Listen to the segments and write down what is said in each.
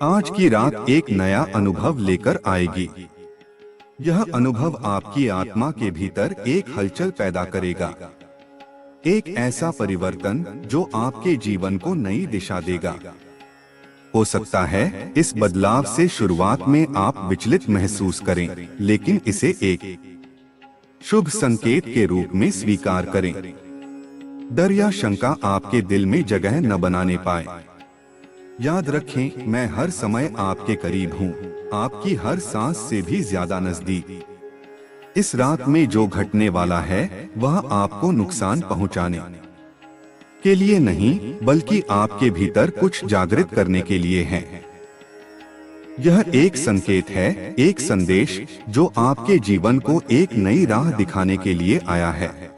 आज की रात एक नया अनुभव लेकर आएगी। यह अनुभव आपकी आत्मा के भीतर एक हलचल पैदा करेगा, एक ऐसा परिवर्तन जो आपके जीवन को नई दिशा देगा। हो सकता है इस बदलाव से शुरुआत में आप विचलित महसूस करें, लेकिन इसे एक शुभ संकेत के रूप में स्वीकार करें। डर या शंका आपके दिल में जगह न बनाने पाए। याद रखें, मैं हर समय आपके करीब हूँ, आपकी हर सांस से भी ज्यादा नजदीक। इस रात में जो घटने वाला है वह आपको नुकसान पहुँचाने के लिए नहीं, बल्कि आपके भीतर कुछ जागृत करने के लिए है। यह एक संकेत है, एक संदेश जो आपके जीवन को एक नई राह दिखाने के लिए आया है।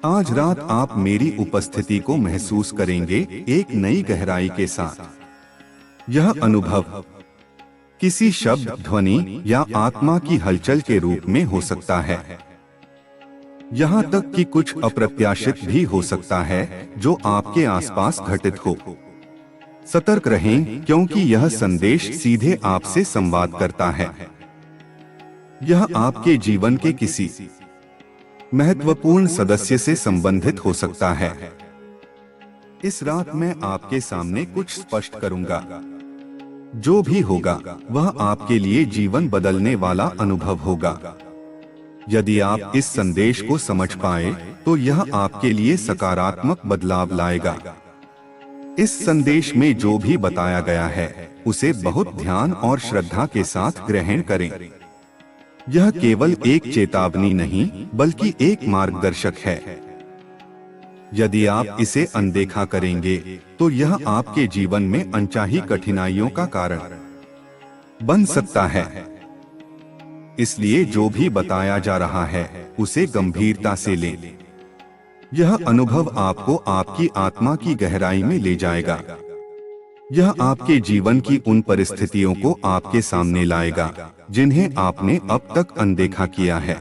आज रात आप मेरी उपस्थिति को महसूस करेंगे एक नई गहराई के साथ। यह अनुभव किसी शब्द, ध्वनि या आत्मा की हलचल के रूप में हो सकता है। यहाँ तक कि कुछ अप्रत्याशित भी हो सकता है जो आपके आसपास घटित हो। सतर्क रहें, क्योंकि यह संदेश सीधे आपसे संवाद करता है। यह आपके जीवन के किसी महत्वपूर्ण सदस्य से संबंधित हो सकता है। इस रात मैं आपके सामने कुछ स्पष्ट करूंगा। जो भी होगा वह आपके लिए जीवन बदलने वाला अनुभव होगा। यदि आप इस संदेश को समझ पाए तो यह आपके लिए सकारात्मक बदलाव लाएगा। इस संदेश में जो भी बताया गया है उसे बहुत ध्यान और श्रद्धा के साथ ग्रहण करें। यह केवल एक चेतावनी नहीं, बल्कि एक मार्गदर्शक है। यदि आप इसे अनदेखा करेंगे तो यह आपके जीवन में अनचाही कठिनाइयों का कारण बन सकता है। इसलिए जो भी बताया जा रहा है उसे गंभीरता से लें। यह अनुभव आपको आपकी आत्मा की गहराई में ले जाएगा। यह आपके जीवन की उन परिस्थितियों को आपके सामने लाएगा जिन्हें आपने अब तक अनदेखा किया है।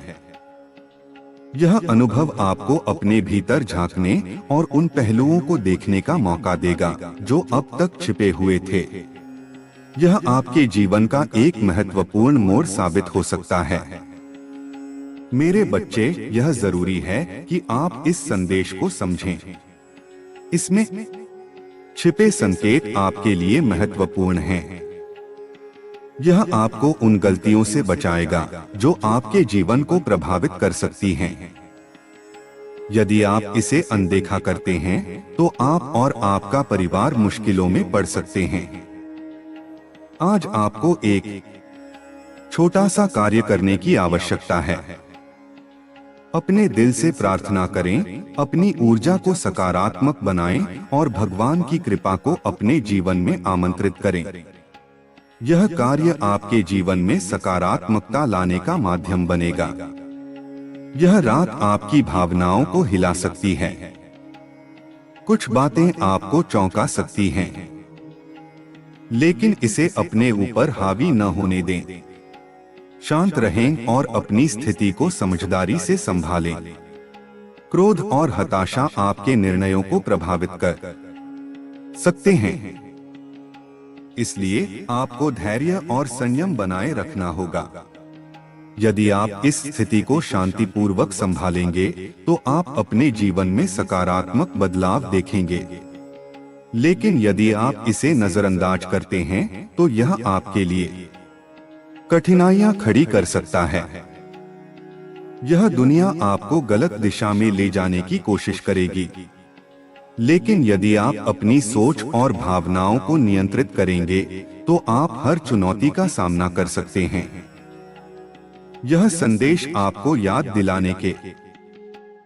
यह अनुभव आपको अपने भीतर झांकने और उन पहलुओं को देखने का मौका देगा जो अब तक छिपे हुए थे। यह आपके जीवन का एक महत्वपूर्ण मोड़ साबित हो सकता है। मेरे बच्चे, यह जरूरी है कि आप इस संदेश को समझें। इसमें छिपे संकेत आपके लिए महत्वपूर्ण हैं। यह आपको उन गलतियों से बचाएगा जो आपके जीवन को प्रभावित कर सकती हैं। यदि आप इसे अनदेखा करते हैं तो आप और आपका परिवार मुश्किलों में पड़ सकते हैं। आज आपको एक छोटा सा कार्य करने की आवश्यकता है। अपने दिल से प्रार्थना करें, अपनी ऊर्जा को सकारात्मक बनाएं और भगवान की कृपा को अपने जीवन में आमंत्रित करें। यह कार्य आपके जीवन में सकारात्मकता लाने का माध्यम बनेगा। यह रात आपकी भावनाओं को हिला सकती है। कुछ बातें आपको चौंका सकती हैं, लेकिन इसे अपने ऊपर हावी न होने दें। शांत रहें और अपनी स्थिति को समझदारी से संभालें। क्रोध और हताशा आपके निर्णयों को प्रभावित कर सकते हैं, इसलिए आपको धैर्य और संयम बनाए रखना होगा। यदि आप इस स्थिति को शांतिपूर्वक संभालेंगे तो आप अपने जीवन में सकारात्मक बदलाव देखेंगे। लेकिन यदि आप इसे नजरअंदाज करते हैं तो यह आपके लिए कठिनाइयां खड़ी कर सकता है। यह दुनिया आपको गलत दिशा में ले जाने की कोशिश करेगी, लेकिन यदि आप अपनी सोच और भावनाओं को नियंत्रित करेंगे तो आप हर चुनौती का सामना कर सकते हैं। यह संदेश आपको याद दिलाने के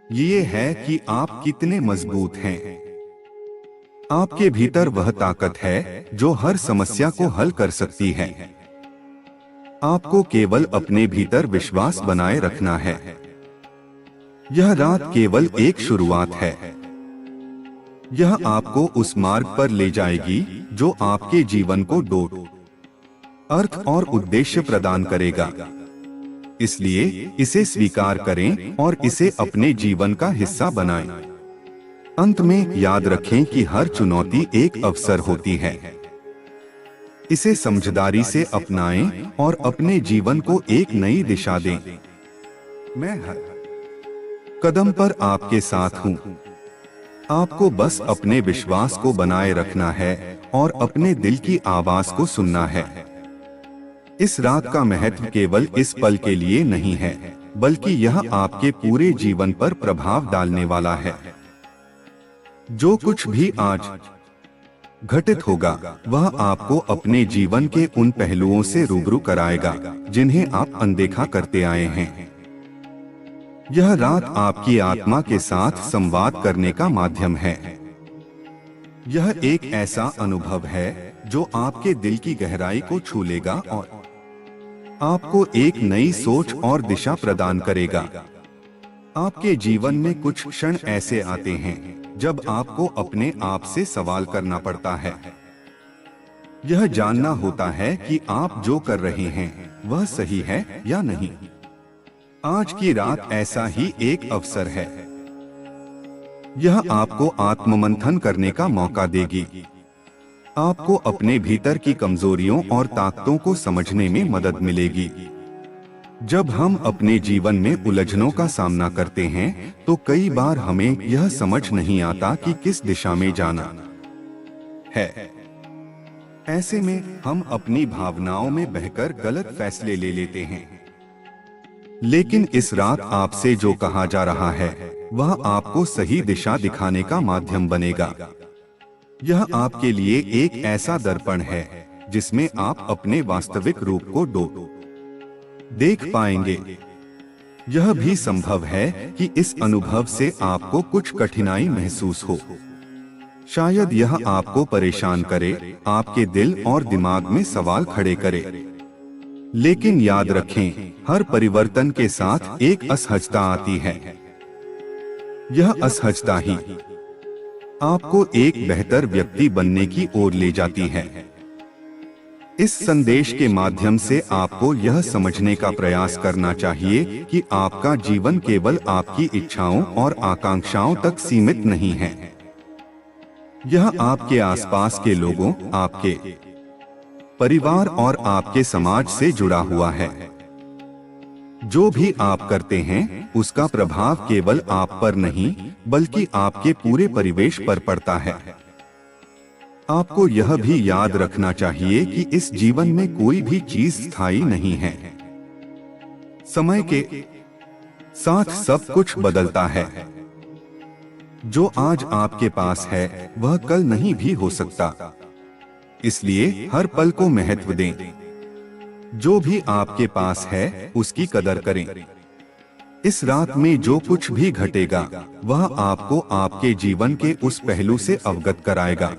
लिए है कि आप कितने मजबूत हैं। आपके भीतर वह ताकत है जो हर समस्या को हल कर सकती है। आपको केवल अपने भीतर विश्वास बनाए रखना है। यह रात केवल एक शुरुआत है। यह आपको उस मार्ग पर ले जाएगी जो आपके जीवन को अर्थ और उद्देश्य प्रदान करेगा। इसलिए इसे स्वीकार करें और इसे अपने जीवन का हिस्सा बनाएं। अंत में याद रखें कि हर चुनौती एक अवसर होती है। इसे समझदारी से अपनाएं और अपने जीवन को एक नई दिशा दें। मैं हर कदम पर आपके साथ हूँ। आपको बस अपने विश्वास को बनाए रखना है और अपने दिल की आवाज को सुनना है। इस रात का महत्व केवल इस पल के लिए नहीं है, बल्कि यह आपके पूरे जीवन पर प्रभाव डालने वाला है। जो कुछ भी आज घटित होगा, वह आपको अपने जीवन के उन पहलुओं से रूबरू कराएगा जिन्हें आप अनदेखा करते आए हैं। यह रात आपकी आत्मा के साथ संवाद करने का माध्यम है। यह एक ऐसा अनुभव है जो आपके दिल की गहराई को छू लेगा और आपको एक नई सोच और दिशा प्रदान करेगा। आपके जीवन में कुछ क्षण ऐसे आते हैं जब आपको अपने आप से सवाल करना पड़ता है। यह जानना होता है कि आप जो कर रहे हैं वह सही है या नहीं। आज की रात ऐसा ही एक अवसर है। यह आपको आत्ममंथन करने का मौका देगी। आपको अपने भीतर की कमजोरियों और ताकतों को समझने में मदद मिलेगी। जब हम अपने जीवन में उलझनों का सामना करते हैं, तो कई बार हमें यह समझ नहीं आता कि किस दिशा में जाना है। ऐसे में हम अपनी भावनाओं में बहकर गलत फैसले ले लेते हैं। लेकिन इस रात आपसे जो कहा जा रहा है वह आपको सही दिशा दिखाने का माध्यम बनेगा। यह आपके लिए एक ऐसा दर्पण है जिसमें आप अपने वास्तविक रूप को देख पाएंगे। यह भी संभव है कि इस अनुभव से आपको कुछ कठिनाई महसूस हो। शायद यह आपको परेशान करे, आपके दिल और दिमाग में सवाल खड़े करे। लेकिन याद रखें, हर परिवर्तन के साथ एक असहजता आती है। यह असहजता ही आपको एक बेहतर व्यक्ति बनने की ओर ले जाती है। इस संदेश के माध्यम से आपको यह समझने का प्रयास करना चाहिए कि आपका जीवन केवल आपकी इच्छाओं और आकांक्षाओं तक सीमित नहीं है। यह आपके आसपास के लोगों, आपके परिवार और आपके समाज से जुड़ा हुआ है। जो भी आप करते हैं उसका प्रभाव केवल आप पर नहीं, बल्कि आपके पूरे परिवेश पर पड़ता है। आपको यह भी याद रखना चाहिए कि इस जीवन में कोई भी चीज स्थायी नहीं है। समय के साथ सब कुछ बदलता है। जो आज आपके पास है वह कल नहीं भी हो सकता। इसलिए हर पल को महत्व दें। जो भी आपके पास है उसकी कदर करें। इस रात में जो कुछ भी घटेगा वह आपको आपके जीवन के उस पहलू से अवगत कराएगा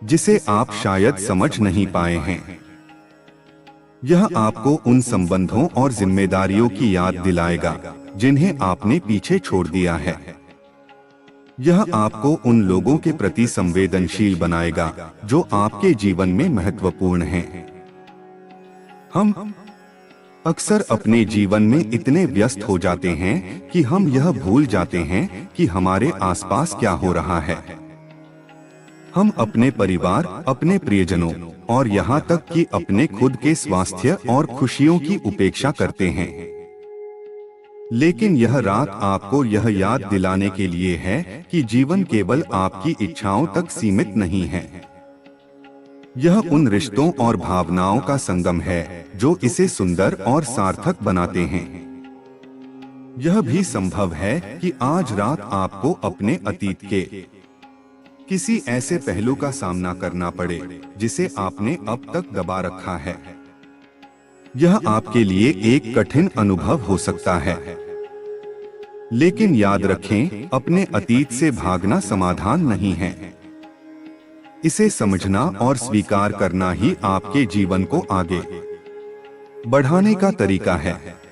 जिसे आप शायद समझ नहीं पाए हैं। यह आपको उन संबंधों और जिम्मेदारियों की याद दिलाएगा जिन्हें आपने पीछे छोड़ दिया है। यह आपको उन लोगों के प्रति संवेदनशील बनाएगा जो आपके जीवन में महत्वपूर्ण हैं। हम अक्सर अपने जीवन में इतने व्यस्त हो जाते हैं कि हम यह भूल जाते हैं कि हमारे आसपास क्या हो रहा है। हम अपने परिवार, अपने प्रियजनों और यहाँ तक कि अपने खुद के स्वास्थ्य और खुशियों की उपेक्षा करते हैं। लेकिन यह रात आपको यह याद दिलाने के लिए है कि जीवन केवल आपकी इच्छाओं तक सीमित नहीं है। यह उन रिश्तों और भावनाओं का संगम है जो इसे सुंदर और सार्थक बनाते हैं। यह भी संभव है कि आज रात आपको अपने अतीत के किसी ऐसे पहलू का सामना करना पड़े जिसे आपने अब तक दबा रखा है। यह आपके लिए एक कठिन अनुभव हो सकता है। लेकिन याद रखें, अपने अतीत से भागना समाधान नहीं है। इसे समझना और स्वीकार करना ही आपके जीवन को आगे बढ़ाने का तरीका है।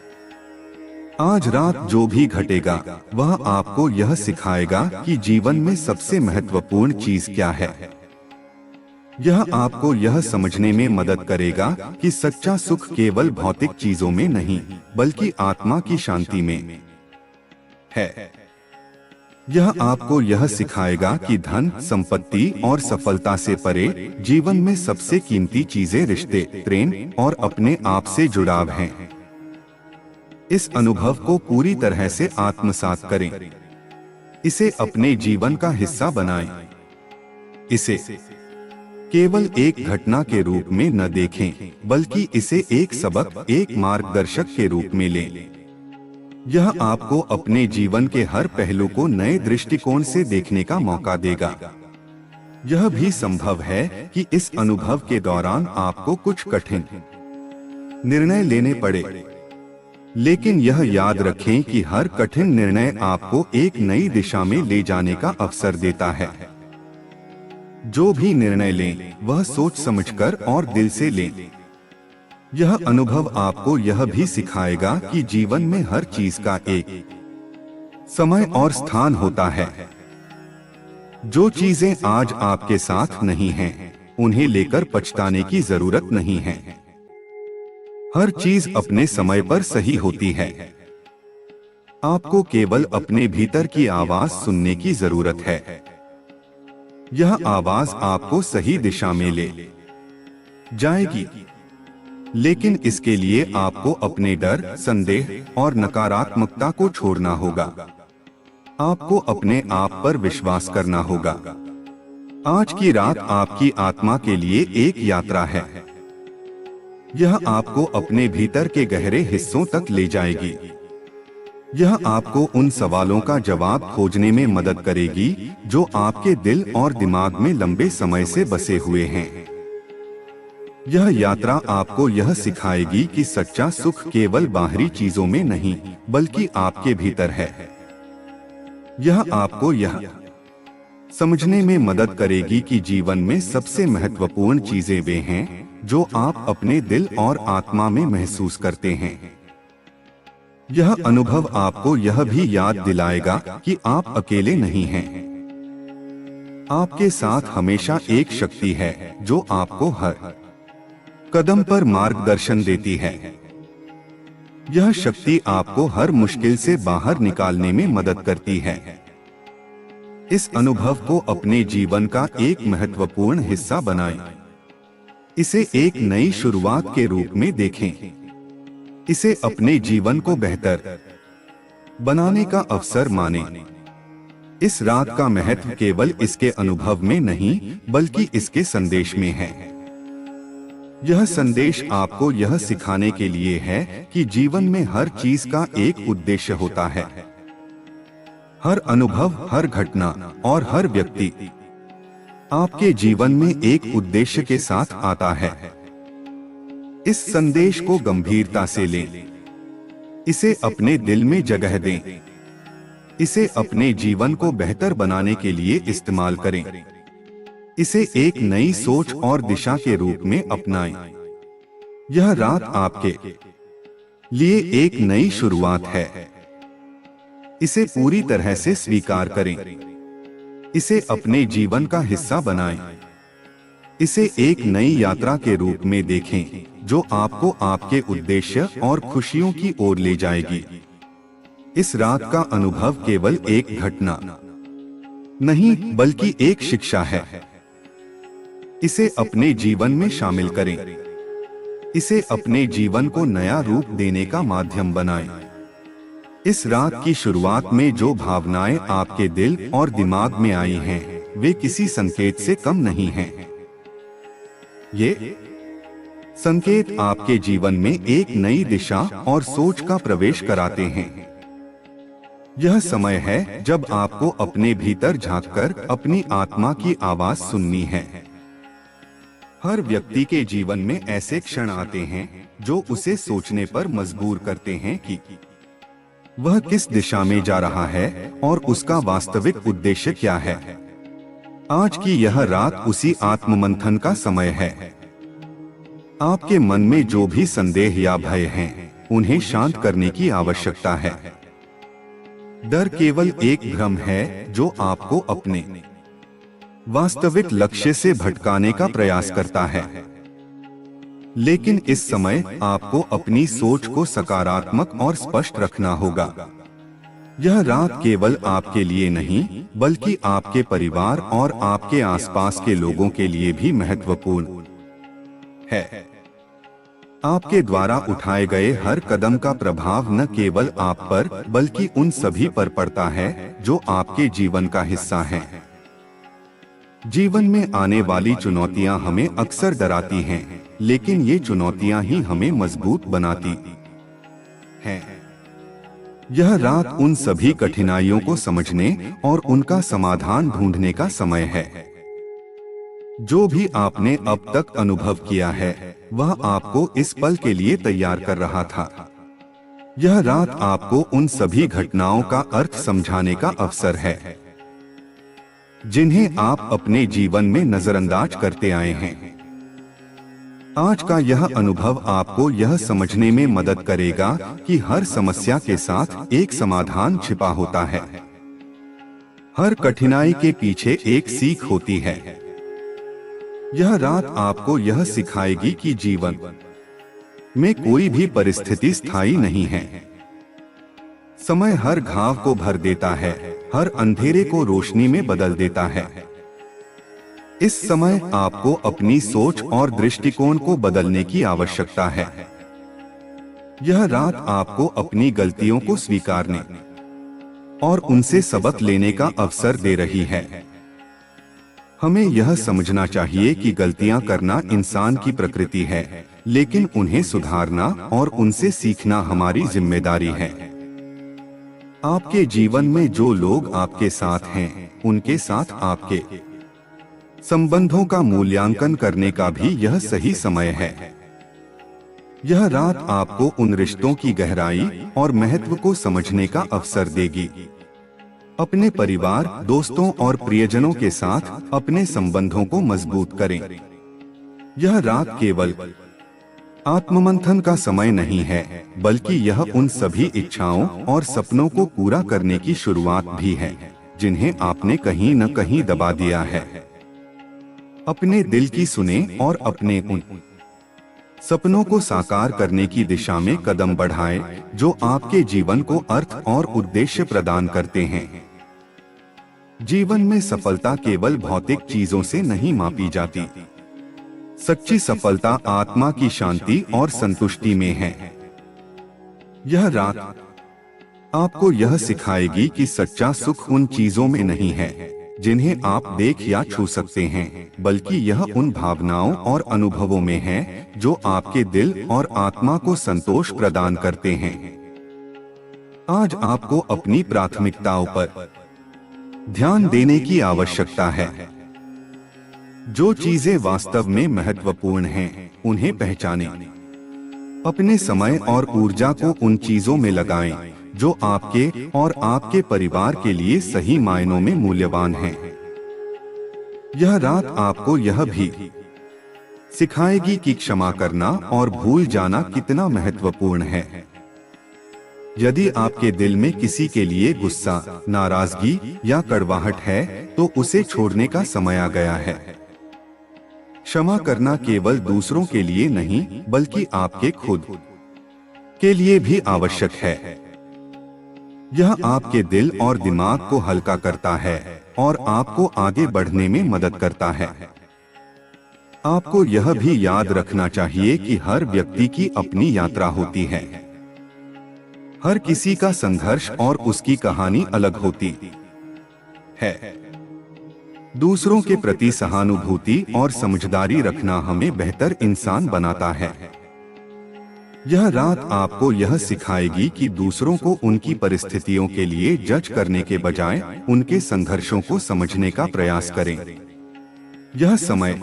आज रात जो भी घटेगा वह आपको यह सिखाएगा कि जीवन में सबसे महत्वपूर्ण चीज क्या है। यह आपको यह समझने में मदद करेगा कि सच्चा सुख केवल भौतिक चीजों में नहीं, बल्कि आत्मा की शांति में है। यह आपको यह सिखाएगा कि धन, संपत्ति और सफलता से परे जीवन में सबसे कीमती चीजें रिश्ते, प्रेम और अपने आप से जुड़ाव हैं। इस अनुभव को पूरी तरह से आत्मसात करें। इसे अपने जीवन का हिस्सा बनाएं। इसे केवल एक घटना के रूप में न देखें, बल्कि इसे एक सबक, एक मार्गदर्शक के रूप में लें। यह आपको अपने जीवन के हर पहलू को नए दृष्टिकोण से देखने का मौका देगा। यह भी संभव है कि इस अनुभव के दौरान आपको कुछ कठिन निर्णय लेने पड़े, लेकिन यह याद रखें कि हर कठिन निर्णय आपको एक नई दिशा में ले जाने का अवसर देता है। जो भी निर्णय लें, वह सोच समझकर और दिल से लें। यह अनुभव आपको यह भी सिखाएगा कि जीवन में हर चीज का एक समय और स्थान होता है। जो चीजें आज आपके साथ नहीं हैं, उन्हें लेकर पछताने की जरूरत नहीं है। हर चीज अपने समय पर सही होती है। आपको केवल अपने भीतर की आवाज सुनने की जरूरत है। यह आवाज आपको सही दिशा में ले जाएगी, लेकिन इसके लिए आपको अपने डर, संदेह और नकारात्मकता को छोड़ना होगा। आपको अपने आप पर विश्वास करना होगा। आज की रात आपकी आत्मा के लिए एक यात्रा है। यह आपको अपने भीतर के गहरे हिस्सों तक ले जाएगी। यह आपको उन सवालों का जवाब खोजने में मदद करेगी जो आपके दिल और दिमाग में लंबे समय से बसे हुए हैं। यह यात्रा आपको यह सिखाएगी कि सच्चा सुख केवल बाहरी चीजों में नहीं, बल्कि आपके भीतर है। यह आपको यह समझने में मदद करेगी कि जीवन में सबसे महत्वपूर्ण चीजें वे हैं जो आप अपने दिल और आत्मा में महसूस करते हैं। यह अनुभव आपको यह भी याद दिलाएगा कि आप अकेले नहीं हैं। आपके साथ हमेशा एक शक्ति है जो आपको हर कदम पर मार्गदर्शन देती है। यह शक्ति आपको हर मुश्किल से बाहर निकालने में मदद करती है। इस अनुभव को अपने जीवन का एक महत्वपूर्ण हिस्सा बनाएं। इसे एक नई शुरुआत के रूप में देखें। इसे अपने जीवन को बेहतर बनाने का अवसर मानें। इस रात का महत्व केवल इसके अनुभव में नहीं, बल्कि इसके संदेश में है। यह संदेश आपको यह सिखाने के लिए है कि जीवन में हर चीज का एक उद्देश्य होता है। हर अनुभव, हर घटना और हर व्यक्ति आपके जीवन में एक उद्देश्य के साथ आता है। इस संदेश को गंभीरता से लें। इसे अपने दिल में जगह दें। इसे अपने जीवन को बेहतर बनाने के लिए इस्तेमाल करें। इसे एक नई सोच और दिशा के रूप में अपनाएं। यह रात आपके लिए एक नई शुरुआत है। इसे पूरी तरह से स्वीकार करें। इसे अपने जीवन का हिस्सा बनाएं। इसे एक नई यात्रा के रूप में देखें जो आपको आपके उद्देश्य और खुशियों की ओर ले जाएगी। इस रात का अनुभव केवल एक घटना नहीं, बल्कि एक शिक्षा है। इसे अपने जीवन में शामिल करें। इसे अपने जीवन को नया रूप देने का माध्यम बनाएं। इस रात की शुरुआत में जो भावनाएं आपके दिल और दिमाग में आई हैं, वे किसी संकेत से कम नहीं हैं। ये संकेत आपके जीवन में एक नई दिशा और सोच का प्रवेश कराते हैं। यह समय है जब आपको अपने भीतर झांककर अपनी आत्मा की आवाज सुननी है। हर व्यक्ति के जीवन में ऐसे क्षण आते हैं जो उसे सोचने पर मजबूर करते हैं कि वह किस दिशा में जा रहा है और उसका वास्तविक उद्देश्य क्या है। आज की यह रात उसी आत्ममंथन का समय है। आपके मन में जो भी संदेह या भय हैं, उन्हें शांत करने की आवश्यकता है। डर केवल एक भ्रम है जो आपको अपने वास्तविक लक्ष्य से भटकाने का प्रयास करता है। लेकिन इस समय आपको अपनी सोच को सकारात्मक और स्पष्ट रखना होगा। यह रात केवल आपके लिए नहीं बल्कि आपके परिवार और आपके आसपास के लोगों के लिए भी महत्वपूर्ण है। आपके द्वारा उठाए गए हर कदम का प्रभाव न केवल आप पर बल्कि उन सभी पर पड़ता है जो आपके जीवन का हिस्सा हैं। जीवन में आने वाली चुनौतियां हमें अक्सर डराती हैं, लेकिन ये चुनौतियां ही हमें मजबूत बनाती हैं। यह रात उन सभी कठिनाइयों को समझने और उनका समाधान ढूंढने का समय है। जो भी आपने अब तक अनुभव किया है वह आपको इस पल के लिए तैयार कर रहा था। यह रात आपको उन सभी घटनाओं का अर्थ समझाने का अवसर है जिन्हें आप अपने जीवन में नजरअंदाज करते आए हैं। आज का यह अनुभव आपको यह समझने में मदद करेगा कि हर समस्या के साथ एक समाधान छिपा होता है। हर कठिनाई के पीछे एक सीख होती है। यह रात आपको यह सिखाएगी कि जीवन में कोई भी परिस्थिति स्थायी नहीं है। समय हर घाव को भर देता है, हर अंधेरे को रोशनी में बदल देता है। इस समय आपको अपनी सोच और दृष्टिकोण को बदलने की आवश्यकता है। यह रात आपको अपनी गलतियों को स्वीकारने और उनसे सबक लेने का अवसर दे रही है। हमें यह समझना चाहिए कि गलतियां करना इंसान की प्रकृति है, लेकिन उन्हें सुधारना और उनसे सीखना हमारी जिम्मेदारी है। आपके जीवन में जो लोग आपके साथ हैं, उनके साथ आपके संबंधों का मूल्यांकन करने का भी यह सही समय है। यह रात आपको उन रिश्तों की गहराई और महत्व को समझने का अवसर देगी। अपने परिवार, दोस्तों और प्रियजनों के साथ अपने संबंधों को मजबूत करें। यह रात केवल आत्ममंथन का समय नहीं है, बल्कि यह उन सभी इच्छाओं और सपनों को पूरा करने की शुरुआत भी है जिन्हें आपने कहीं न कहीं दबा दिया है। अपने दिल की सुने और अपने उन सपनों को साकार करने की दिशा में कदम बढ़ाएं जो आपके जीवन को अर्थ और उद्देश्य प्रदान करते हैं। जीवन में सफलता केवल भौतिक चीजों से नहीं मापी जाती। सच्ची सफलता आत्मा की शांति और संतुष्टि में है। यह रात आपको यह सिखाएगी कि सच्चा सुख उन चीजों में नहीं है जिन्हें आप देख या छू सकते हैं, बल्कि यह उन भावनाओं और अनुभवों में है जो आपके दिल और आत्मा को संतोष प्रदान करते हैं। आज आपको अपनी प्राथमिकताओं पर ध्यान देने की आवश्यकता है। जो चीजें वास्तव में महत्वपूर्ण हैं, उन्हें पहचानें। अपने समय और ऊर्जा को उन चीजों में लगाएं जो आपके और आपके परिवार के लिए सही मायनों में मूल्यवान हैं। यह रात आपको यह भी सिखाएगी कि क्षमा करना और भूल जाना कितना महत्वपूर्ण है। यदि आपके दिल में किसी के लिए गुस्सा, नाराजगी या कड़वाहट है, तो उसे छोड़ने का समय आ गया है। क्षमा करना केवल दूसरों के लिए नहीं, बल्कि आपके खुद के लिए भी आवश्यक है। यह आपके दिल और दिमाग को हल्का करता है और आपको आगे बढ़ने में मदद करता है। आपको यह भी याद रखना चाहिए कि हर व्यक्ति की अपनी यात्रा होती है। हर किसी का संघर्ष और उसकी कहानी अलग होती है। दूसरों के प्रति सहानुभूति और समझदारी रखना हमें बेहतर इंसान बनाता है। यह रात आपको यह सिखाएगी कि दूसरों को उनकी परिस्थितियों के लिए जज करने के बजाय उनके संघर्षों को समझने का प्रयास करें। यह समय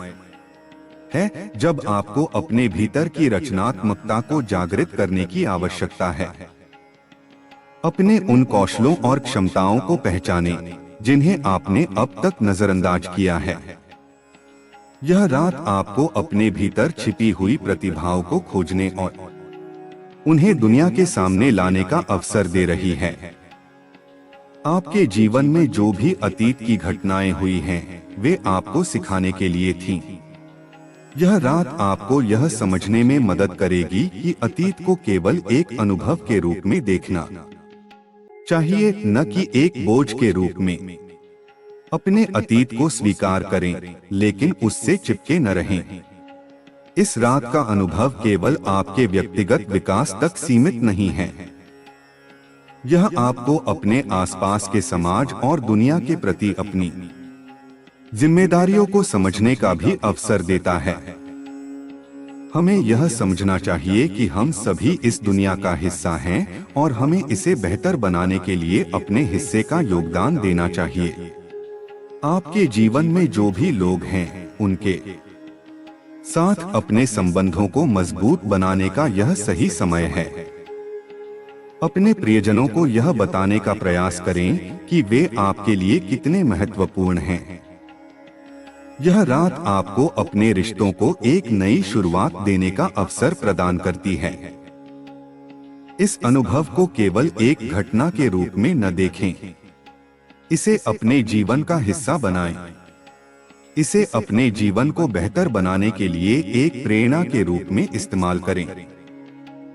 है जब आपको अपने भीतर की रचनात्मकता को जागृत करने की आवश्यकता है। अपने उन कौशलों और क्षमताओं को पहचानें जिन्हें आपने अब तक नजरअंदाज किया है। यह रात आपको अपने भीतर छिपी हुई प्रतिभाओं को खोजने और उन्हें दुनिया के सामने लाने का अवसर दे रही है। आपके जीवन में जो भी अतीत की घटनाएं हुई हैं, वे आपको सिखाने के लिए थीं। यह रात आपको यह समझने में मदद करेगी कि अतीत को केवल एक अनुभव के रूप में देखना चाहिए, न कि एक बोझ के रूप में। अपने अतीत को स्वीकार करें, लेकिन उससे चिपके न रहें। इस रात का अनुभव केवल आपके व्यक्तिगत विकास तक सीमित नहीं है। यह आपको अपने आसपास के समाज और दुनिया के प्रति अपनी जिम्मेदारियों को समझने का भी अवसर देता है। हमें यह समझना चाहिए कि हम सभी इस दुनिया का हिस्सा हैं और हमें इसे बेहतर बनाने के लिए अपने हिस्से का योगदान देना चाहिए। आपके जीवन में जो भी लोग हैं, उनके साथ अपने संबंधों को मजबूत बनाने का यह सही समय है। अपने प्रियजनों को यह बताने का प्रयास करें कि वे आपके लिए कितने महत्वपूर्ण हैं। यह रात आपको अपने रिश्तों को एक नई शुरुआत देने का अवसर प्रदान करती है। इस अनुभव को केवल एक घटना के रूप में न देखें, इसे अपने जीवन का हिस्सा बनाएं। इसे अपने जीवन को बेहतर बनाने के लिए एक प्रेरणा के रूप में इस्तेमाल करें।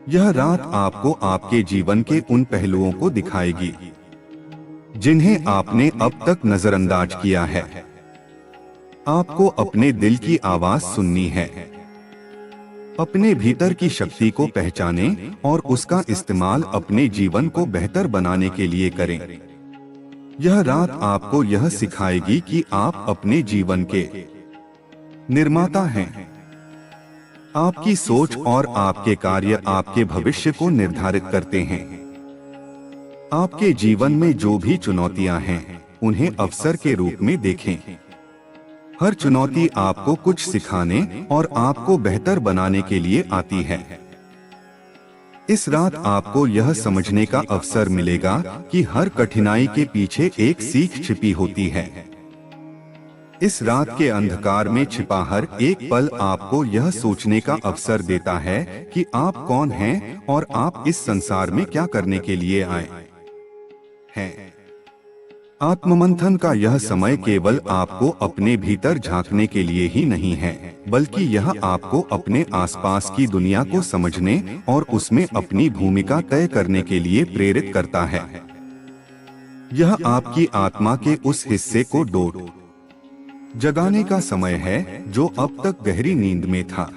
यह रात आपको आपके जीवन के उन पहलुओं को दिखाएगी जिन्हें आपने अब तक नजरअंदाज किया है। आपको अपने दिल की आवाज सुननी है, अपने भीतर की शक्ति को पहचानें और उसका इस्तेमाल अपने जीवन को बेहतर बनाने के लिए करें। यह रात आपको यह सिखाएगी कि आप अपने जीवन के निर्माता हैं। आपकी सोच और आपके कार्य आपके भविष्य को निर्धारित करते हैं। आपके जीवन में जो भी चुनौतियां हैं, उन्हें अवसर के रूप में देखें। हर चुनौती आपको कुछ सिखाने और आपको बेहतर बनाने के लिए आती है। इस रात आपको यह समझने का अवसर मिलेगा कि हर कठिनाई के पीछे एक सीख छिपी होती है। इस रात के अंधकार में छिपा हर एक पल आपको यह सोचने का अवसर देता है कि आप कौन हैं और आप इस संसार में क्या करने के लिए आए हैं। आत्ममंथन का यह समय केवल आपको अपने भीतर झांकने के लिए ही नहीं है, बल्कि यह आपको अपने आसपास की दुनिया को समझने और उसमें अपनी भूमिका तय करने के लिए प्रेरित करता है। यह आपकी आत्मा के उस हिस्से को डोट जगाने का समय है जो अब तक गहरी नींद में था।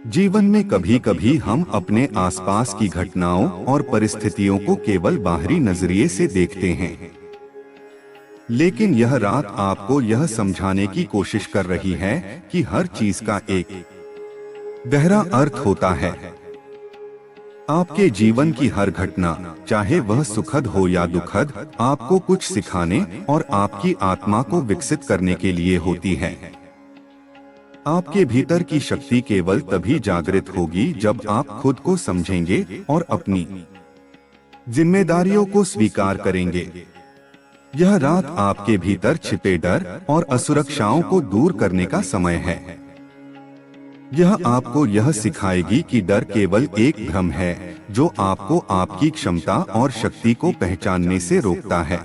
जीवन में कभी कभी हम अपने आसपास की घटनाओं और परिस्थितियों को केवल बाहरी नजरिए से देखते हैं, लेकिन यह रात आपको यह समझाने की कोशिश कर रही है कि हर चीज का एक गहरा अर्थ होता है। आपके जीवन की हर घटना, चाहे वह सुखद हो या दुखद, आपको कुछ सिखाने और आपकी आत्मा को विकसित करने के लिए होती है। आपके भीतर की शक्ति केवल तभी जागृत होगी जब आप खुद को समझेंगे और अपनी जिम्मेदारियों को स्वीकार करेंगे। यह रात आपके भीतर छिपे डर और असुरक्षाओं को दूर करने का समय है। यह आपको यह सिखाएगी कि डर केवल एक भ्रम है जो आपको आपकी क्षमता और शक्ति को पहचानने से रोकता है।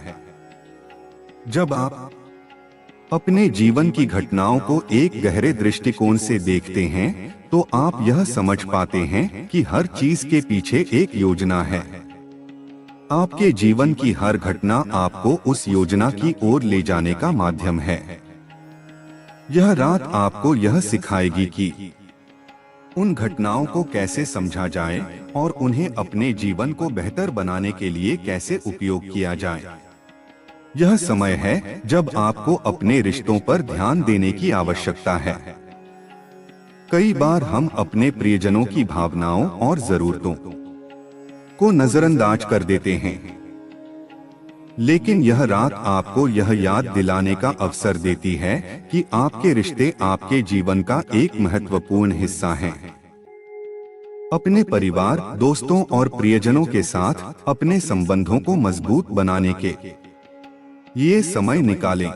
जब आप अपने जीवन की घटनाओं को एक गहरे दृष्टिकोण से देखते हैं, तो आप यह समझ पाते हैं कि हर चीज के पीछे एक योजना है। आपके जीवन की हर घटना आपको उस योजना की ओर ले जाने का माध्यम है। यह रात आपको यह सिखाएगी कि उन घटनाओं को कैसे समझा जाए और उन्हें अपने जीवन को बेहतर बनाने के लिए कैसे उपयोग किया जाए। यह समय है जब आपको अपने रिश्तों पर ध्यान देने की आवश्यकता है। कई बार हम अपने प्रियजनों की भावनाओं और जरूरतों को नजरअंदाज कर देते हैं, लेकिन यह रात आपको यह याद दिलाने का अवसर देती है कि आपके रिश्ते आपके जीवन का एक महत्वपूर्ण हिस्सा हैं। अपने परिवार, दोस्तों और प्रियजनों के साथ अपने संबंधों को मजबूत बनाने के ये समय निकालें।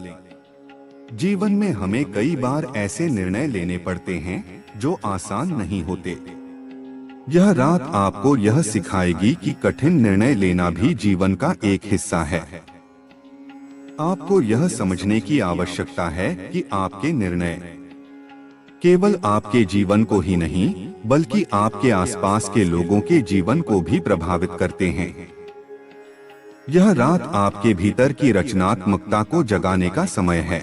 जीवन में हमें कई बार ऐसे निर्णय लेने पड़ते हैं जो आसान नहीं होते। यह रात आपको यह सिखाएगी कि कठिन निर्णय लेना भी जीवन का एक हिस्सा है। आपको यह समझने की आवश्यकता है कि आपके निर्णय केवल आपके जीवन को ही नहीं, बल्कि आपके आसपास के लोगों के जीवन को भी प्रभावित करते हैं। यह रात आपके भीतर की रचनात्मकता को जगाने का समय है।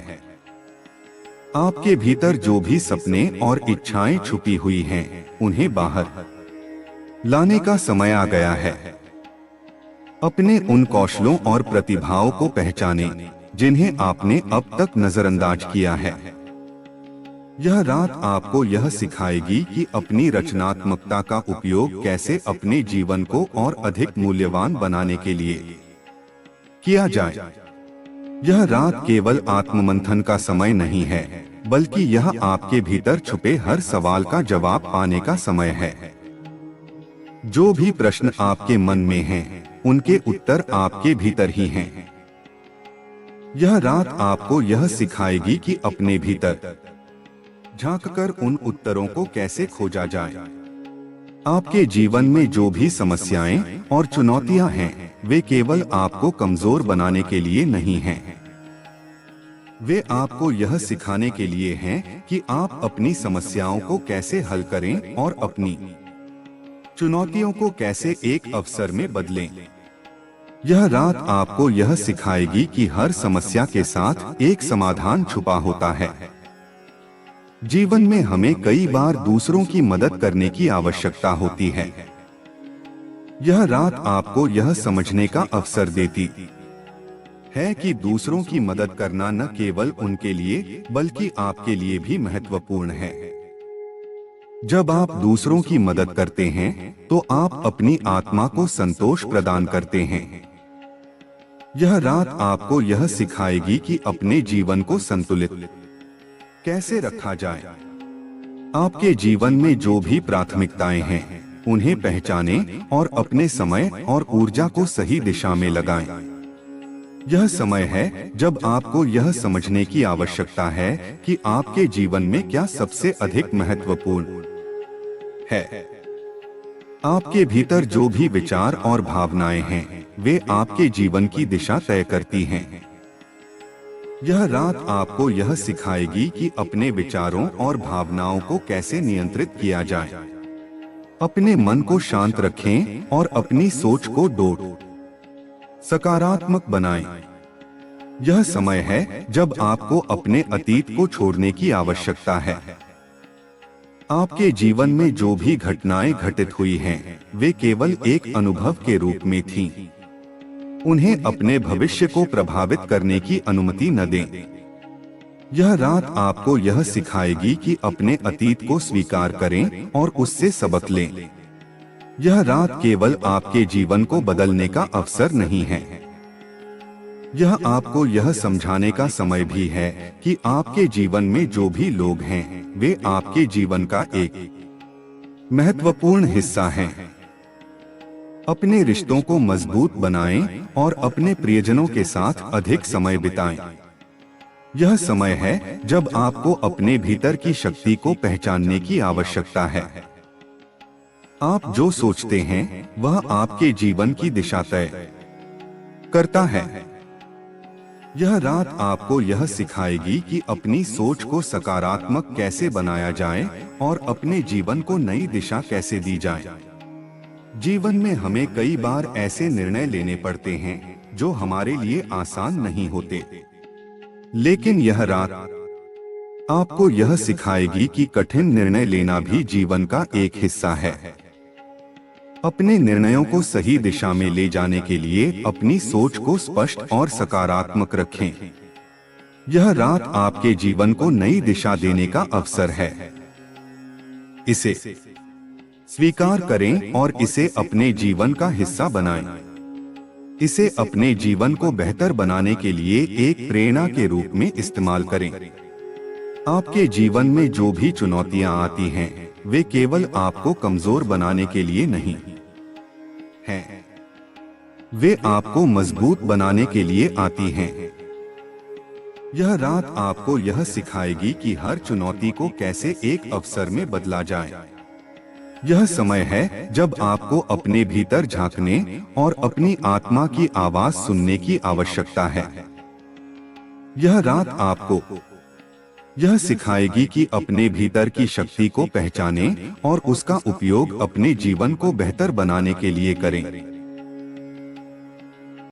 आपके भीतर जो भी सपने और इच्छाएं छुपी हुई हैं, उन्हें बाहर लाने का समय आ गया है। अपने उन कौशलों और प्रतिभाओं को पहचानें जिन्हें आपने अब तक नजरअंदाज किया है। यह रात आपको यह सिखाएगी कि अपनी रचनात्मकता का उपयोग कैसे अपने जीवन को और अधिक मूल्यवान बनाने के लिए किया जाए। यह रात केवल आत्ममंथन का समय नहीं है, बल्कि यह आपके भीतर छुपे हर सवाल का जवाब पाने का समय है। जो भी प्रश्न आपके मन में हैं, उनके उत्तर आपके भीतर ही हैं। यह रात आपको यह सिखाएगी कि अपने भीतर झांककर उन उत्तरों को कैसे खोजा जाए। आपके जीवन में जो भी समस्याएं और चुनौतियां हैं, वे केवल आपको कमजोर बनाने के लिए नहीं हैं। वे आपको यह सिखाने के लिए हैं कि आप अपनी समस्याओं को कैसे हल करें और अपनी चुनौतियों को कैसे एक अवसर में बदलें। यह रात आपको यह सिखाएगी कि हर समस्या के साथ एक समाधान छुपा होता है। जीवन में हमें कई बार दूसरों की मदद करने की आवश्यकता होती है। यह रात आपको यह समझने का अवसर देती है कि दूसरों की मदद करना न केवल उनके लिए बल्कि आपके लिए भी महत्वपूर्ण है। जब आप दूसरों की मदद करते हैं, तो आप अपनी आत्मा को संतोष प्रदान करते हैं। यह रात आपको यह सिखाएगी कि अपने जीवन को संतुलित कैसे रखा जाए। आपके जीवन में जो भी प्राथमिकताएं हैं, उन्हें पहचानें और अपने समय और ऊर्जा को सही दिशा में लगाएं। यह समय है जब आपको यह समझने की आवश्यकता है कि आपके जीवन में क्या सबसे अधिक महत्वपूर्ण है। आपके भीतर जो भी विचार और भावनाएं हैं, वे आपके जीवन की दिशा तय करती हैं। यह रात आपको यह सिखाएगी कि अपने विचारों और भावनाओं को कैसे नियंत्रित किया जाए। अपने मन को शांत रखें और अपनी सोच को सकारात्मक बनाएं। यह समय है जब आपको अपने अतीत को छोड़ने की आवश्यकता है। आपके जीवन में जो भी घटनाएं घटित हुई हैं, वे केवल एक अनुभव के रूप में थीं। उन्हें अपने भविष्य को प्रभावित करने की अनुमति न दें। यह रात आपको यह सिखाएगी कि अपने अतीत को स्वीकार करें और उससे सबक लें। यह रात केवल आपके जीवन को बदलने का अवसर नहीं है, यह आपको यह समझाने का समय भी है कि आपके जीवन में जो भी लोग हैं, वे आपके जीवन का एक महत्वपूर्ण हिस्सा हैं। अपने रिश्तों को मजबूत बनाएं और अपने प्रियजनों के साथ अधिक समय बिताएं। यह समय है जब आपको अपने भीतर की शक्ति को पहचानने की आवश्यकता है। आप जो सोचते हैं, वह आपके जीवन की दिशा तय करता है। यह रात आपको यह सिखाएगी कि अपनी सोच को सकारात्मक कैसे बनाया जाए और अपने जीवन को नई दिशा कैसे दी जाए। जीवन में हमें कई बार ऐसे निर्णय लेने पड़ते हैं जो हमारे लिए आसान नहीं होते, लेकिन यह रात आपको यह सिखाएगी कि कठिन निर्णय लेना भी जीवन का एक हिस्सा है। अपने निर्णयों को सही दिशा में ले जाने के लिए अपनी सोच को स्पष्ट और सकारात्मक रखें। यह रात आपके जीवन को नई दिशा देने का अवसर है। इसे स्वीकार करें और इसे अपने जीवन का हिस्सा बनाएं। इसे अपने जीवन को बेहतर बनाने के लिए एक प्रेरणा के रूप में इस्तेमाल करें। आपके जीवन में जो भी चुनौतियां आती हैं, वे केवल आपको कमजोर बनाने के लिए नहीं हैं, वे आपको मजबूत बनाने के लिए आती हैं। यह रात आपको यह सिखाएगी कि हर चुनौती को कैसे एक अवसर में बदला जाए। यह समय है जब आपको अपने भीतर झांकने और अपनी आत्मा की आवाज सुनने की आवश्यकता है। यह रात आपको यह सिखाएगी कि अपने भीतर की शक्ति को पहचानें और उसका उपयोग अपने जीवन को बेहतर बनाने के लिए करें।